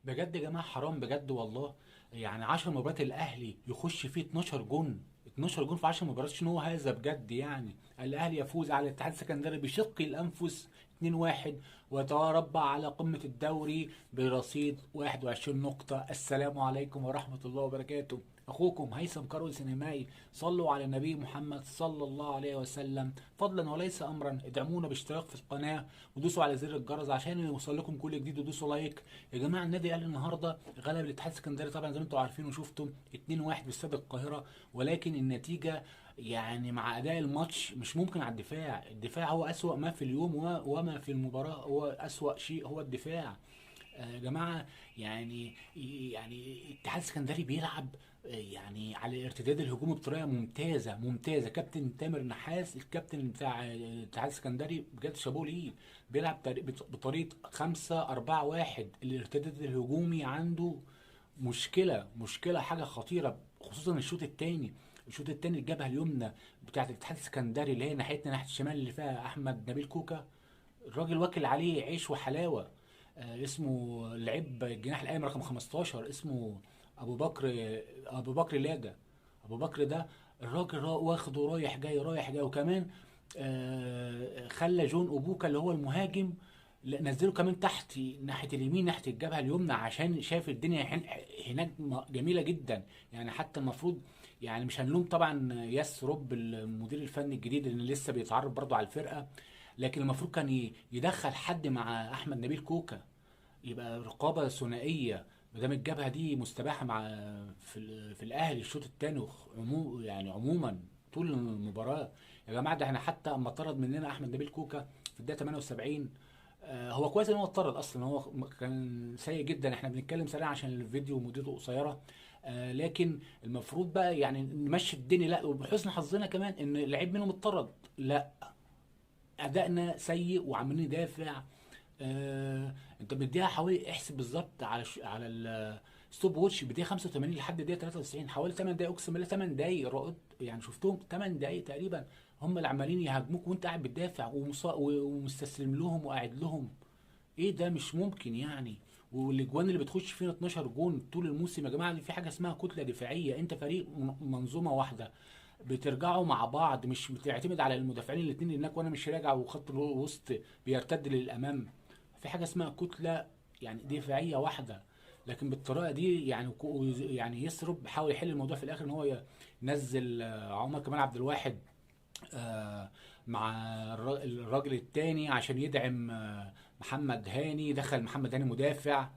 بجد يا جماعه حرام بجد والله. يعني 10 مباريات الاهلي يخش فيه 12 جون، 12 جون في 10 مباريات، شنو هذا بجد؟ يعني الاهلي يفوز على الاتحاد السكندري بشق الانفس 2-1، ويتربع على قمه الدوري برصيد 21 نقطه. السلام عليكم ورحمه الله وبركاته. اخوكم هيثم كارول سينمائي. صلوا على النبي محمد صلى الله عليه وسلم. فضلا وليس امرا ادعمونا باشتراك في القناه، ودوسوا على زر الجرس عشان يوصل لكم كل جديد، ودوسوا لايك. يا جماعه النادي الاهلي النهارده غلب الاتحاد السكندري طبعا زي ما انتم عارفين وشفتم 2-1 باستاد القاهره، ولكن النتيجه يعني مع اداء الماتش مش ممكن على الدفاع. الدفاع هو اسوأ ما في اليوم وما في المباراه، هو اسوأ شيء هو الدفاع. يا جماعه، يعني الاتحاد السكندري بيلعب يعني على الارتداد الهجومي بطريقه ممتازه ممتازه. كابتن تامر نحاس الكابتن بتاع الاتحاد السكندري بجد شابوه ليه. بيلعب بطريقه 5-4-1. الارتداد الهجومي عنده مشكله حاجه خطيره، خصوصا الشوط الثاني. الشوط الثاني الجبهه اليمنى بتاعت الاتحاد السكندري اللي هي ناحيتنا ناحيه الشمال اللي فيها احمد نبيل كوكا، الراجل واكل عليه عيش وحلاوه. اسمه لعيب الجناح الايمن رقم 15، اسمه ابو بكر، ابو بكر لاجا. ابو بكر ده الراجل واخده رايح جاي رايح جاي. وكمان خلى جون اوبوكا اللي هو المهاجم، نزله كمان تحت ناحيه اليمين ناحيه الجبهه اليمنى، عشان شايف الدنيا هناك جميله جدا. يعني حتى المفروض يعني مش هنلوم طبعا ياس روب المدير الفني الجديد اللي لسه بيتعرف برضه على الفرقه، لكن المفروض كان يدخل حد مع احمد نبيل كوكا، يبقى رقابه ثنائيه. ما دام الجبهه دي مستباحه مع في الاهلي الشوط الثاني يعني عموما طول المباراه. يا جماعه ده احنا حتى اما طرد مننا احمد نبيل كوكا في الدقيقه 78، هو كويس ان هو اتطرد اصلا، هو كان سيء جدا. احنا بنتكلم سريع عشان الفيديو مدته قصيره. لكن المفروض بقى يعني نمشي الدنيا. لا، وبحسن حظنا كمان ان لعيب منهم اتطرد. لا، ادائنا سيء وعمالين ندافع. انت بتديها حوالي، احسب بالظبط على على الستوب ووتش، بدقيقه 85 لحد دقيقه 93، حوالي 8 دقايق. اقسم بالله 8 دقايق رائد، يعني شفتهم 8 دقايق تقريبا هم اللي عمالين يهاجموك وانت قاعد بتدافع ومستسلم لهم وقاعد لهم. ايه ده؟ مش ممكن يعني. والاجوان اللي بتخش فينا 12 جون طول الموسم يا جماعه، في حاجه اسمها كتله دفاعيه. انت فريق منظومه واحده، بترجعوا مع بعض، مش بتعتمد على المدافعين الاثنين اللي هناك وانا مش راجع وخط الوسط بيرتد للامام. في حاجه اسمها كتله يعني دفاعيه واحده. لكن بالطريقه دي يعني يعني يسرب حاول يحل الموضوع في الاخر ان هو ينزل عمر كمال عبد الواحد آه، مع الراجل التاني عشان يدعم محمد هاني. دخل محمد هاني مدافع